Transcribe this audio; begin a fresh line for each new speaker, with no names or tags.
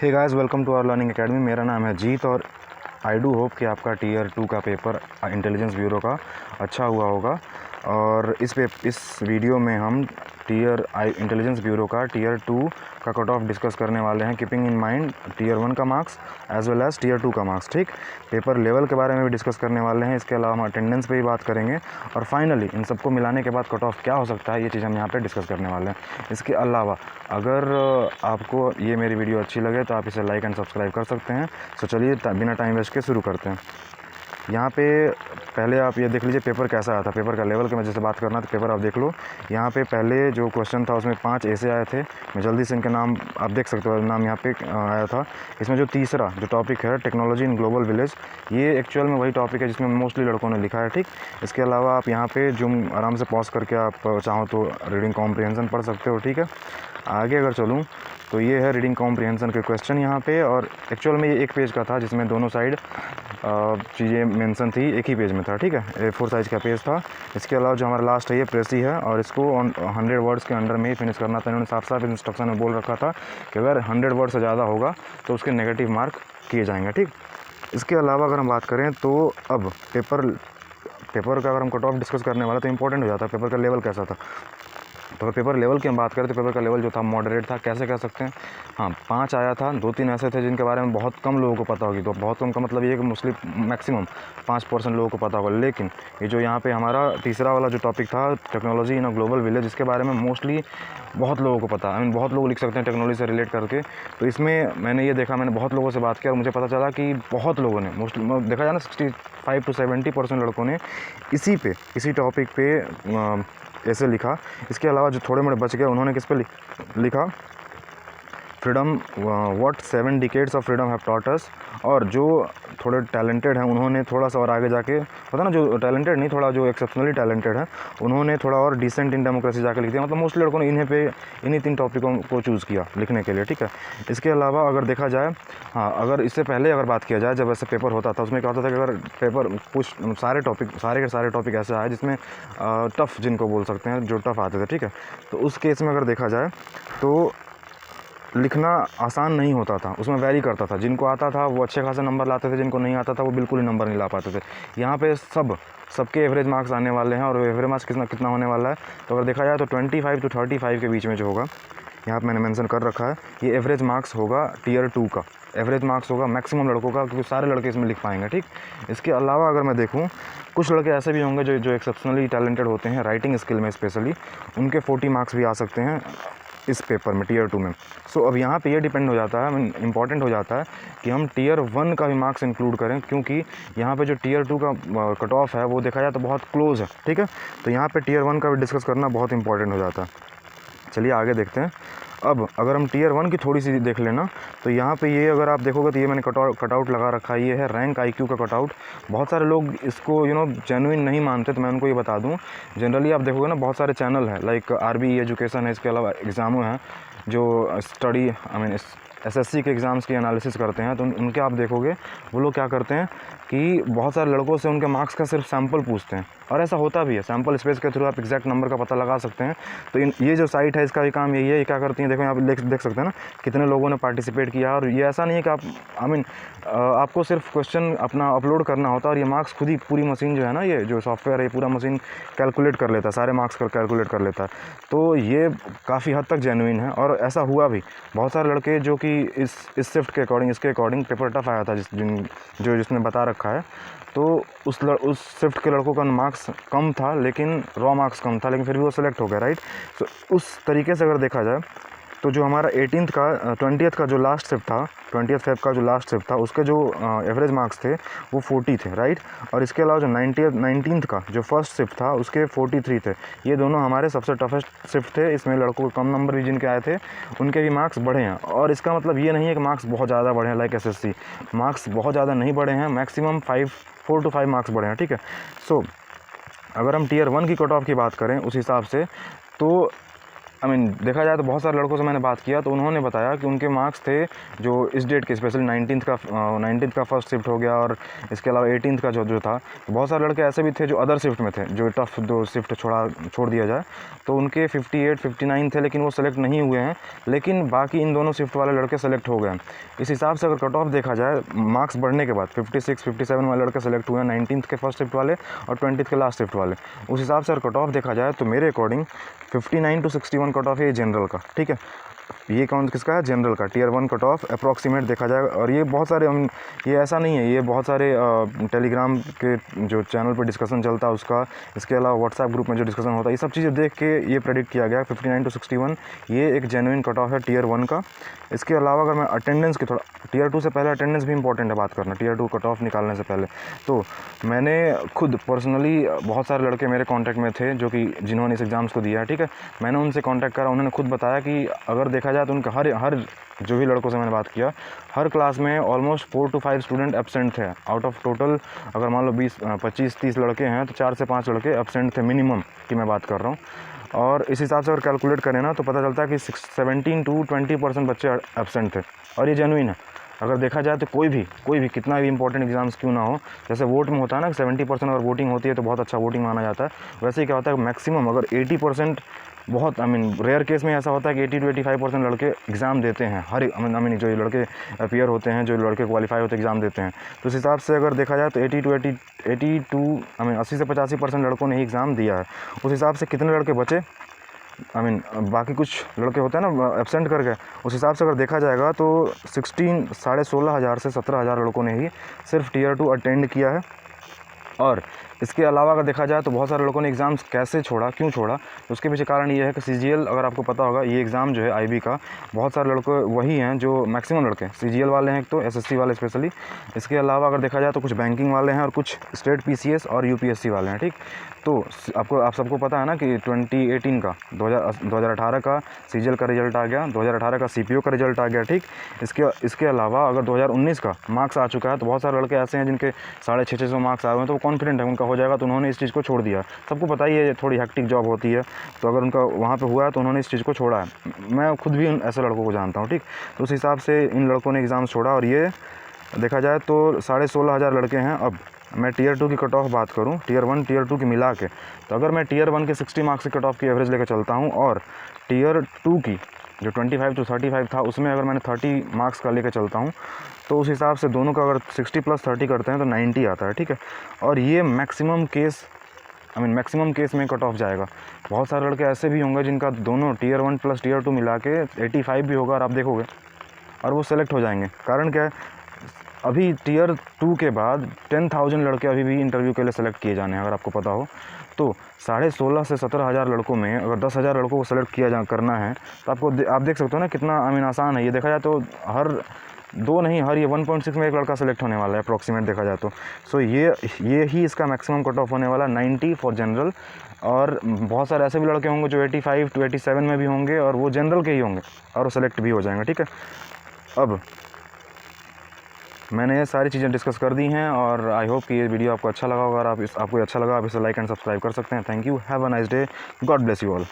Hey guys, welcome to our learning academy. मेरा नाम है जीत और आई डू होप कि आपका टीयर 2 का पेपर इंटेलिजेंस ब्यूरो का अच्छा हुआ होगा। और इस वीडियो में हम इंटेलिजेंस ब्यूरो का टीयर 2 का कट ऑफ डिस्कस करने वाले हैं, कीपिंग इन माइंड टीयर 1 का marks as well as tier 2 का मार्क्स। ठीक, पेपर लेवल के बारे में भी डिस्कस करने वाले हैं। इसके अलावा हम अटेंडेंस पे भी बात करेंगे और फाइनली इन सबको मिलाने के बाद कट ऑफ क्या हो सकता है, ये चीज़ हम यहाँ पे डिस्कस करने वाले हैं। इसके अलावा अगर आपको ये मेरी वीडियो अच्छी लगे तो आप इसे लाइक एंड सब्सक्राइब कर सकते हैं। तो चलिए बिना टाइम वेस्ट के शुरू करते हैं। यहाँ पे पहले आप ये देख लीजिए पेपर कैसा आया था। पेपर का लेवल के मैं जैसे बात करना तो पेपर आप देख लो। यहाँ पे पहले जो क्वेश्चन था उसमें 5 ऐसे आए थे। मैं जल्दी से इनके नाम आप देख सकते हो, नाम यहाँ पे आया था। इसमें जो तीसरा जो टॉपिक है टेक्नोलॉजी इन ग्लोबल विलेज, ये एक्चुअल में वही टॉपिक है जिसमें मोस्टली लड़कों ने लिखा है। ठीक, इसके अलावा आप यहाँ पे जूम आराम से पॉज करके आप चाहो तो रीडिंग कॉम्प्रिहेंशन पढ़ सकते हो। ठीक है, आगे अगर चलूँ तो ये है रीडिंग कॉम्प्रिहेंशन के क्वेश्चन यहाँ पे। और एक्चुअल में ये एक पेज का था जिसमें दोनों साइड चीज़ें मेंशन थी, एक ही पेज में था। ठीक है, A4 साइज़ का पेज था। इसके अलावा जो हमारा लास्ट है ये प्रेसी है और इसको 100 वर्ड्स के अंडर में ही फिनिश करना था। इन्होंने साफ साफ इंस्ट्रक्शन में बोल रखा था कि अगर 100 वर्ड से ज़्यादा होगा तो उसके नेगेटिव मार्क किए जाएंगे। ठीक, इसके अलावा अगर हम बात करें तो अब पेपर का अगर हम कट ऑफ डिस्कस करने वाला तो इंपॉर्टेंट हो जाता है पेपर का लेवल कैसा था। तो अगर पेपर लेवल की हम बात करें तो पेपर का लेवल जो था मॉडरेट था। कैसे कह सकते हैं, हाँ 5 आया था। 2-3 ऐसे थे जिनके बारे में बहुत कम लोगों को पता होगी। तो बहुत कम का मतलब ये कि मोस्टली मैक्सिमम 5% लोगों को पता होगा। लेकिन ये जो यहाँ पे हमारा तीसरा वाला जो टॉपिक था technology in a global village, इसके बारे में मोस्टली बहुत लोगों को पता, बहुत लोग लिख सकते हैं टेक्नोलॉजी से रिलेट करके। तो इसमें मैंने ये देखा, मैंने बहुत लोगों से बात किया और मुझे पता चला कि बहुत लोगों ने मोस्टली देखा जाए ना 65 to 70% लड़कों ने इसी टॉपिक पे ऐसे लिखा। इसके अलावा जो थोड़े मोड़े बच गए उन्होंने किस पे लिखा, freedom, what 7 decades of freedom have taught us. और जो थोड़े टैलेंटेड हैं उन्होंने थोड़ा सा और आगे जाके, पता ना जो टैलेंटेड नहीं, थोड़ा जो एक्सेप्शनली टैलेंटेड है उन्होंने थोड़ा और डिसेंट इन डेमोक्रेसी जाके लिख दिया। मतलब मोस्टली लड़कों ने इन्हीं 3 टॉपिकों को चूज़ किया लिखने के लिए। ठीक है, इसके अलावा अगर देखा जाए, हाँ अगर इससे पहले अगर बात किया जाए जब ऐसे पेपर होता था उसमें क्या होता था कि अगर पेपर कुछ सारे के सारे टॉपिक ऐसे आए जिसमें टफ़ जिनको बोल सकते हैं, जो टफ़ आते थे। ठीक है, तो उस केस में अगर देखा जाए तो लिखना आसान नहीं होता था, उसमें वैरी करता था। जिनको आता था वो अच्छे खासे नंबर लाते थे, जिनको नहीं आता था वो बिल्कुल ही नंबर नहीं ला पाते थे। यहाँ पे सबके एवरेज मार्क्स आने वाले हैं। और एवरेज मार्क्स कितना होने वाला है तो अगर देखा जाए तो 25 to 35 के बीच में जो होगा, यहाँ पे मैंने मेंशन कर रखा है, ये एवरेज मार्क्स होगा टीयर 2 का। एवरेज मार्क्स होगा मैक्सिमम लड़कों का, क्योंकि सारे लड़के इसमें लिख पाएंगे। ठीक, इसके अलावा अगर मैं देखूँ कुछ लड़के ऐसे भी होंगे जो एक्सेप्शनली टैलेंटेड होते हैं राइटिंग स्किल में स्पेशली, उनके 40 मार्क्स भी आ सकते हैं इस पेपर में टीयर 2 में। सो अब यहाँ पे ये डिपेंड हो जाता है, इंपॉर्टेंट हो जाता है कि हम टीयर 1 का भी मार्क्स इंक्लूड करें, क्योंकि यहाँ पे जो टीयर 2 का कट ऑफ है वो देखा जाए तो बहुत क्लोज है। ठीक है, तो यहाँ पे टीयर 1 का भी डिस्कस करना बहुत इंपॉर्टेंट हो जाता है। चलिए आगे देखते हैं। अब अगर हम टीयर 1 की थोड़ी सी देख लेना तो यहाँ पे ये अगर आप देखोगे तो ये मैंने कटआउट लगा रखा है, ये है रैंक IQ का कटआउट। बहुत सारे लोग इसको जेन्युइन नहीं मानते, तो मैं उनको ये बता दूँ, जनरली आप देखोगे ना बहुत सारे चैनल हैं लाइक RBE एजुकेशन है, इसके अलावा एग्ज़ामों हैं जो स्टडी SSC के एग्ज़ाम्स की एनालिसिस करते हैं। तो उनके आप देखोगे वो लोग क्या करते हैं कि बहुत सारे लड़कों से उनके मार्क्स का सिर्फ सैम्पल पूछते हैं, और ऐसा होता भी है। सैम्पल स्पेस के थ्रू आप एग्जैक्ट नंबर का पता लगा सकते हैं। तो ये जो साइट है इसका भी काम यही है। ये क्या करती है, देखो यहाँ पे देख सकते हैं ना कितने लोगों ने पार्टिसिपेट किया। और ये ऐसा नहीं है कि आप आपको सिर्फ क्वेश्चन अपना अपलोड करना होता है और ये मार्क्स खुद ही पूरी मशीन जो है ना, ये जो सॉफ्टवेयर है, ये पूरा मशीन कैलकुलेट कर लेता है, सारे मार्क्स कैलकुलेट कर लेता है। तो ये काफ़ी हद तक जेन्युइन है और ऐसा हुआ भी। बहुत सारे लड़के जो कि इस शिफ्ट के अकॉर्डिंग, इसके अकॉर्डिंग पेपर टफ आया था जिसने बता रखा है, तो उस शिफ्ट के लड़कों का मार्क्स कम था, लेकिन रॉ मार्क्स कम था, लेकिन फिर भी वो सिलेक्ट हो गया। राइट, तो उस तरीके से अगर देखा जाए तो जो हमारा 20th का जो लास्ट शिफ्ट था, 20th फेब का जो लास्ट शिफ्ट था, उसके जो एवरेज मार्क्स थे वो 40 थे। राइट, और इसके अलावा जो 19th का जो फर्स्ट शिफ्ट था उसके 43 थे। ये दोनों हमारे सबसे टफेस्ट शिफ्ट थे। इसमें लड़कों के कम नंबर भी जिनके आए थे उनके भी मार्क्स बढ़े हैं। और इसका मतलब ये नहीं है कि मार्क्स बहुत ज़्यादा बढ़े हैं लाइक SSC, मार्क्स बहुत ज़्यादा नहीं बढ़े हैं, मैक्सिमम 4 to 5 मार्क्स बढ़े हैं। ठीक है, सो अगर हम टीयर 1 की कट ऑफ की बात करें उस हिसाब से, तो देखा जाए तो बहुत सारे लड़कों से मैंने बात किया तो उन्होंने बताया कि उनके मार्क्स थे जो इस डेट के, स्पेशली 19th का फर्स्ट शिफ्ट हो गया और इसके अलावा 18th का जो था, बहुत सारे लड़के ऐसे भी थे जो अदर शिफ्ट में थे, जो टफ दो शिफ्ट छोड़ दिया जाए तो उनके 58 59 थे, लेकिन वो सेलेक्ट नहीं हुए हैं। लेकिन बाकी इन दोनों शिफ्ट वाले लड़के सेलेक्ट हो गए। इस हिसाब से अगर कट ऑफ देखा जाए मार्क्स बढ़ने के बाद 56 57 वाले लड़के सेलेक्ट हुए हैं, 19th के फर्स्ट शिफ्ट वाले और 20th के लास्ट शिफ्ट वाले। उस हिसाब से अगर कट ऑफ देखा जाए तो मेरे अकॉर्डिंग 59 to 61 कट ऑफ है जनरल का, ठीक है। ये कौन किसका है? जनरल का टियर 1 कट ऑफ अप्रॉक्सीमेट देखा जाए। और ये बहुत सारे ये ऐसा नहीं है, ये बहुत सारे टेलीग्राम के जो चैनल पर डिस्कशन चलता है उसका, इसके अलावा व्हाट्सएप ग्रुप में जो डिस्कशन होता है, ये सब चीज़ें देख के ये प्रेडिक्ट किया गया 59 to 61 ये एक जेन्युइन कट ऑफ है टियर 1 का। इसके अलावा अगर मैं अटेंडेंस की थोड़ा, टियर 2 से पहले अटेंडेंस भी इंपॉर्टेंट है बात करना, टियर 2 कट ऑफ निकालने से पहले। तो मैंने खुद पर्सनली बहुत सारे लड़के मेरे कांटेक्ट में थे जो कि जिन्होंने इस एग्ज़ाम्स को दिया है, ठीक है। मैंने उनसे कांटेक्ट करा, उन्होंने खुद बताया कि अगर देखा जाए तो उनका हर जो भी लड़कों से मैंने बात किया, हर क्लास में ऑलमोस्ट 4 to 5 स्टूडेंट एब्सेंट थे। आउट ऑफ टोटल अगर मान लो 25-30 लड़के हैं तो 4 से 5 लड़के एब्सेंट थे मिनिमम की मैं बात कर रहा हूँ। और इस हिसाब से अगर कैलकुलेट करें ना तो पता चलता है कि 17 to 20% बच्चे एब्सेंट थे, और ये जेन्युइन है। अगर देखा जाए तो कोई भी कितना भी इंपॉर्टेंट एग्जाम्स क्यों ना हो, जैसे वोट में होता है ना कि 70% अगर वोटिंग होती है तो बहुत अच्छा वोटिंग माना जाता है, वैसे ही क्या होता है मैक्सिमम अगर 80%, बहुत रेयर केस में ऐसा होता है कि 80 to 85% लड़के एग्ज़ाम देते हैं। जो ये लड़के अपीयर होते हैं, जो लड़के क्वालिफाई होते हैं एग्ज़ाम देते हैं, तो उस हिसाब से अगर देखा जाए तो 80 से 85% लड़कों ने ही एग्ज़ाम दिया है। उस हिसाब से कितने लड़के बचे, बाकी कुछ लड़के होते हैं ना एब्सेंट कर गए, उस हिसाब से अगर देखा जाएगा तो 16,500 से 17,000 लड़कों ने ही सिर्फ टियर 2 अटेंड किया है। और इसके अलावा अगर देखा जाए तो बहुत सारे लोगों ने एग्ज़ाम्स कैसे छोड़ा, क्यों छोड़ा, तो उसके पीछे कारण ये है कि CGL, अगर आपको पता होगा ये एग्ज़ाम जो है IB का, बहुत सारे लड़के वही हैं जो मैक्सिमम लड़के CGL वाले हैं, एक तो SSC वाले स्पेशली। इसके अलावा अगर देखा जाए तो कुछ बैंकिंग वाले हैं और कुछ स्टेट PCS और UPSC वाले हैं, ठीक। तो आप सबको पता है ना कि 2018 का 2018 का CGL का रिजल्ट आ गया, 2018 का CPO का रिजल्ट आ गया, ठीक। इसके अलावा अगर 2019 का मार्क्स आ चुका है तो बहुत सारे लड़के ऐसे हैं जिनके 650 मार्क्स आए हुए हैं, तो वो कॉन्फिडेंट है उनका हो जाएगा, तो उन्होंने इस चीज़ को छोड़ दिया। सबको पता ही है ये थोड़ी हेक्टिक जॉब होती है, तो अगर उनका वहाँ पे हुआ है तो उन्होंने इस चीज़ को छोड़ा है। मैं खुद भी ऐसे लड़कों को जानता हूँ, ठीक। तो उस हिसाब से इन लड़कों ने एग्ज़ाम छोड़ा, और ये देखा जाए तो 16,500 लड़के हैं। अब मैं टियर 2 की कट ऑफ बात करूँ, टियर 1 टियर 2 की मिला के, तो अगर मैं टियर 1 के 60 मार्क्स की कट ऑफ की एवरेज लेकर चलता हूँ और टियर 2 की जो 25 to 35 था उसमें अगर मैंने 30 मार्क्स का लेकर चलता हूँ, तो उस हिसाब से दोनों का अगर 60 + 30 करते हैं तो 90 आता है, ठीक है। और ये मैक्सिमम केस में कट ऑफ जाएगा। बहुत सारे लड़के ऐसे भी होंगे जिनका दोनों टियर 1 + टियर 2 मिला के 85 भी होगा, और आप देखोगे और वो सेलेक्ट हो जाएंगे। कारण क्या है, अभी टियर 2 के बाद 10,000 लड़के अभी भी इंटरव्यू के लिए सेलेक्ट किए जाने हैं, अगर आपको पता हो तो 16,500 से 17,000 लड़कों में अगर 10,000 लड़कों को सेलेक्ट करना है तो आप देख सकते हो ना कितना आसान है। ये देखा जाए तो हर ये 1.6 में एक लड़का सेलेक्ट होने वाला है अप्रॉक्सीमेट देखा जाए तो। सो ये ही इसका मैक्सिमम कट ऑफ होने वाला 90 फॉर जनरल। और बहुत सारे ऐसे भी लड़के होंगे जो 85 to 87 में भी होंगे और वो जनरल के ही होंगे और वो सेलेक्ट भी हो जाएंगे, ठीक है। अब मैंने ये सारी चीज़ें डिस्कस कर दी हैं और आई होप कि ये वीडियो आपको अच्छा लगा होगा। अगर आपको अच्छा लगा आप इसे लाइक एंड सब्सक्राइब कर सकते हैं। Thank you, have a nice day, God bless you all.